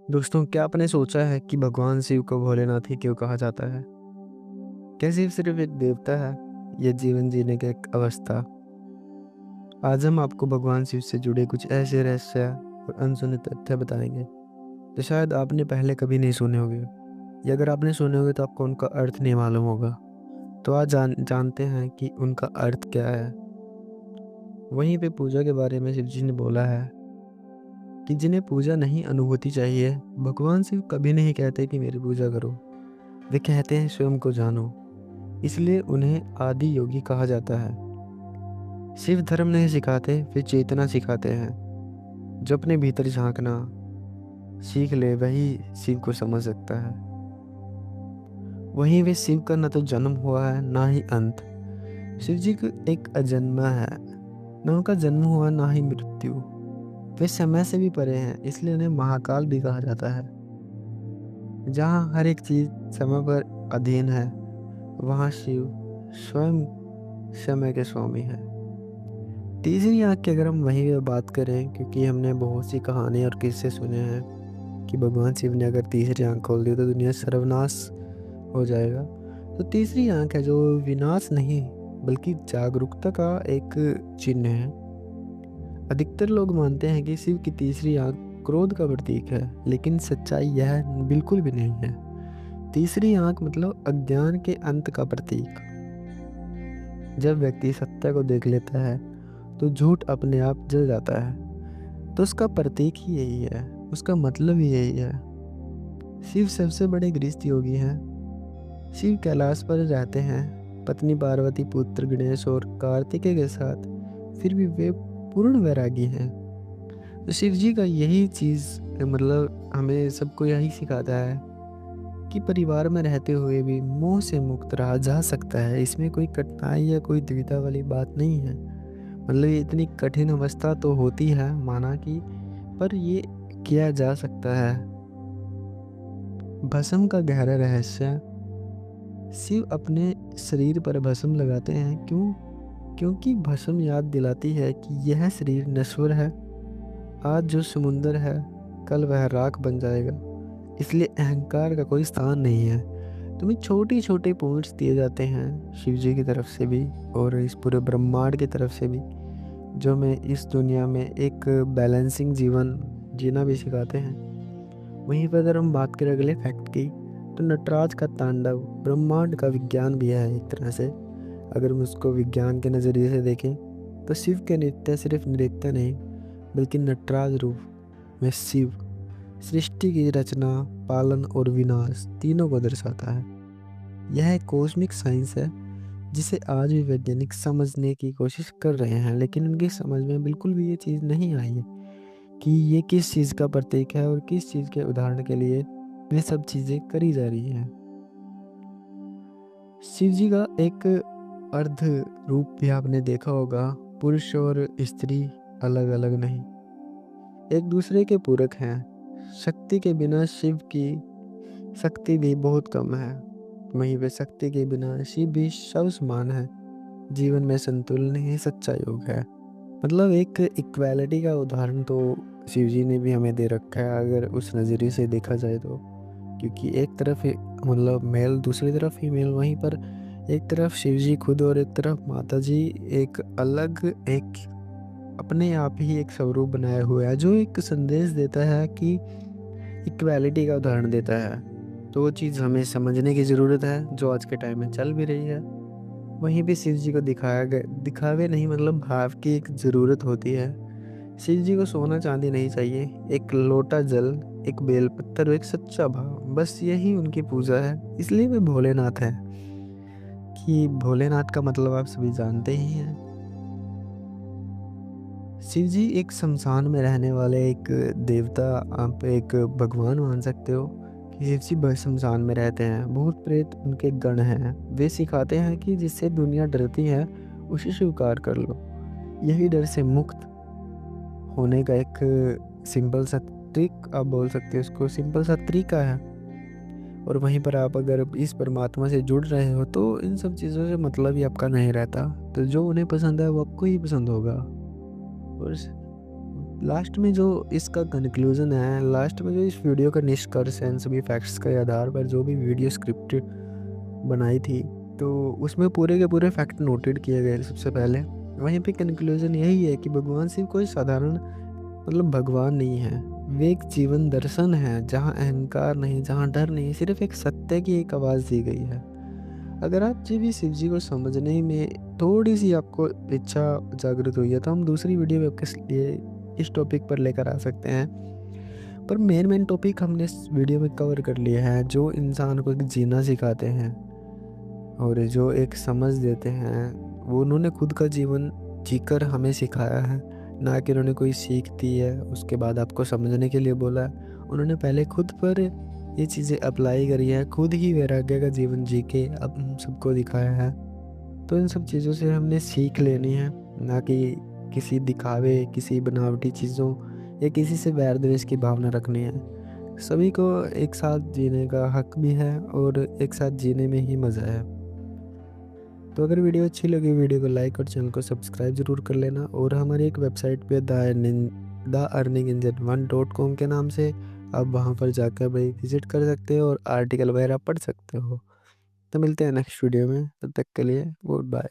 दोस्तों, क्या आपने सोचा है कि भगवान शिव को भोलेनाथ ही क्यों कहा जाता है? क्या शिव सिर्फ एक देवता है या जीवन जीने की एक अवस्था? आज हम आपको भगवान शिव से जुड़े कुछ ऐसे रहस्य और अनसुने तथ्य बताएंगे जो शायद आपने पहले कभी नहीं सुने होंगे, या अगर आपने सुने होंगे तो आपको उनका अर्थ नहीं मालूम होगा। तो आज जानते हैं कि उनका अर्थ क्या है। वहीं पे पूजा के बारे में शिव जी ने बोला है कि जिन्हें पूजा नहीं अनुभूति चाहिए, भगवान शिव कभी नहीं कहते कि मेरी पूजा करो। वे कहते हैं स्वयं को जानो। इसलिए उन्हें आदि योगी कहा जाता है। शिव धर्म नहीं सिखाते, वे चेतना सिखाते हैं। जो अपने भीतर झांकना सीख ले वही शिव को समझ सकता है। वहीं वे शिव का न तो जन्म हुआ है ना ही अंत। शिव जी को एक अजन्मा है, न उनका जन्म हुआ ना ही मृत्यु। वे समय से भी परे हैं, इसलिए उन्हें महाकाल भी कहा जाता है। जहाँ हर एक चीज समय पर अधीन है, वहाँ शिव स्वयं समय के स्वामी हैं। तीसरी आंख की अगर हम वहीं पे बात करें, क्योंकि हमने बहुत सी कहानी और किस्से सुने हैं कि भगवान शिव ने अगर तीसरी आंख खोल दी तो दुनिया सर्वनाश हो जाएगा। तो तीसरी आंख है जो विनाश नहीं बल्कि जागरूकता का एक चिन्ह है। अधिकतर लोग मानते हैं कि शिव की तीसरी आंख क्रोध का प्रतीक है, लेकिन सच्चाई यह बिल्कुल भी नहीं है। तीसरी आंख मतलब अज्ञान के अंत का प्रतीक। जब व्यक्ति सत्य को देख लेता है तो झूठ अपने आप जल जाता है। तो उसका प्रतीक ही यही है, उसका मतलब ही यही है। शिव सबसे बड़े गृहस्थ योगी हैं। शिव कैलाश पर रहते हैं, पत्नी पार्वती, पुत्र गणेश और कार्तिकेय के साथ। फिर भी वे पूर्ण वैरागी हैं। तो शिव जी का यही चीज़ मतलब हमें सबको यही सिखाता है कि परिवार में रहते हुए भी मोह से मुक्त रहा जा सकता है। इसमें कोई कठिनाई या कोई दुविधा वाली बात नहीं है। मतलब ये इतनी कठिन अवस्था तो होती है, माना कि, पर ये किया जा सकता है। भस्म का गहरा रहस्य। शिव अपने शरीर पर भस्म लगाते हैं, क्यों? क्योंकि भस्म याद दिलाती है कि यह शरीर नश्वर है। आज जो समुंदर है, कल वह राख बन जाएगा। इसलिए अहंकार का कोई स्थान नहीं है। तुम्हें छोटी छोटी पॉइंट्स दिए जाते हैं शिव जी की तरफ से भी और इस पूरे ब्रह्मांड की तरफ से भी, जो हमें इस दुनिया में एक बैलेंसिंग जीवन जीना भी सिखाते हैं। वहीं पर अगर हम बात करें अगले फैक्ट की, तो नटराज का तांडव ब्रह्मांड का विज्ञान भी है एक तरह से। अगर हम उसको विज्ञान के नज़रिए से देखें तो शिव के नृत्य सिर्फ नृत्य नहीं बल्कि नटराज रूप में शिव सृष्टि की रचना, पालन और विनाश तीनों को दर्शाता है। यह एक कॉस्मिक साइंस है जिसे आज भी वैज्ञानिक समझने की कोशिश कर रहे हैं, लेकिन उनकी समझ में बिल्कुल भी ये चीज़ नहीं आई है कि ये किस चीज़ का प्रतीक है और किस चीज़ के उदाहरण के लिए ये सब चीज़ें करी जा रही हैं। शिव जी का एक अर्ध रूप भी आपने देखा होगा। पुरुष और स्त्री अलग अलग नहीं, एक दूसरे के पूरक हैं। शक्ति के बिना शिव की शक्ति भी बहुत कम है, वहीं पे शक्ति के बिना शिव भी सब समान है। जीवन में संतुलन ही सच्चा योग है। मतलब एक इक्वालिटी का उदाहरण तो शिव जी ने भी हमें दे रखा है, अगर उस नज़रिए से देखा जाए तो। क्योंकि एक तरफ मतलब मेल, दूसरी तरफ फीमेल, वहीं पर एक तरफ शिव जी खुद और एक तरफ माता जी एक अलग, एक अपने आप ही एक स्वरूप बनाया हुआ है, जो एक संदेश देता है कि इक्वालिटी का उदाहरण देता है। तो वो चीज़ हमें समझने की ज़रूरत है, जो आज के टाइम में चल भी रही है। वहीं भी शिव जी को दिखाया गया, दिखावे नहीं मतलब भाव की एक ज़रूरत होती है। शिव जी को सोना चांदी नहीं चाहिए, एक लोटा जल, एक बेलपत्तर और एक सच्चा भाव, बस यही उनकी पूजा है। इसलिए वे भोलेनाथ हैं। कि भोलेनाथ का मतलब आप सभी जानते ही हैं। शिव जी एक शमशान में रहने वाले एक देवता, आप एक भगवान मान सकते हो। कि शिव जी शमशान में रहते हैं, भूत प्रेत उनके गण हैं। वे सिखाते हैं कि जिससे दुनिया डरती है उसे स्वीकार कर लो। यही डर से मुक्त होने का एक सिंपल सा ट्रिक आप बोल सकते हो, उसको सिंपल सा तरीका है। और वहीं पर आप अगर इस परमात्मा से जुड़ रहे हो तो इन सब चीज़ों से मतलब ही आपका नहीं रहता। तो जो उन्हें पसंद है वो आपको ही पसंद होगा। और लास्ट में जो इसका कंक्लूज़न है, लास्ट में जो इस वीडियो का निष्कर्ष है, इन सभी फैक्ट्स के आधार पर जो भी वीडियो स्क्रिप्ट बनाई थी, तो उसमें पूरे के पूरे फैक्ट नोटेड किए गए सबसे पहले। वहीं पे कंक्लूज़न यही है कि भगवान शिव कोई साधारण भगवान नहीं है। वे एक जीवन दर्शन है, जहाँ अहंकार नहीं, जहाँ डर नहीं, सिर्फ़ एक सत्य की एक आवाज़ दी गई है। अगर आप जी भी शिव जी को समझने में थोड़ी-सी आपको इच्छा जागृत हुई है, तो हम दूसरी वीडियो में आपके लिए इस टॉपिक पर लेकर आ सकते हैं। पर मेन टॉपिक हमने इस वीडियो में कवर कर लिए हैं, जो इंसान को एक जीना सिखाते हैं और जो एक समझ देते हैं। वो उन्होंने खुद का जीवन जीकर हमें सिखाया है, ना कि उन्होंने कोई सीख दी है, उसके बाद आपको समझने के लिए बोला है। उन्होंने पहले खुद पर ये चीज़ें अप्लाई करी है, खुद ही वैराग्य का जीवन जी के अब हम सबको दिखाया है। तो इन सब चीज़ों से हमने सीख लेनी है, ना कि किसी दिखावे, किसी बनावटी चीज़ों या किसी से बैर द्वेष की भावना रखनी है। सभी को एक साथ जीने का हक भी है और एक साथ जीने में ही मज़ा है। तो अगर वीडियो अच्छी लगी, वीडियो को लाइक और चैनल को सब्सक्राइब ज़रूर कर लेना। और हमारी एक वेबसाइट पे द अर्निंग इंजन 1.com के नाम से आप वहाँ पर जाकर भाई विज़िट कर सकते हो और आर्टिकल वगैरह पढ़ सकते हो। तो मिलते हैं नेक्स्ट वीडियो में, तब तक के लिए गुड बाय।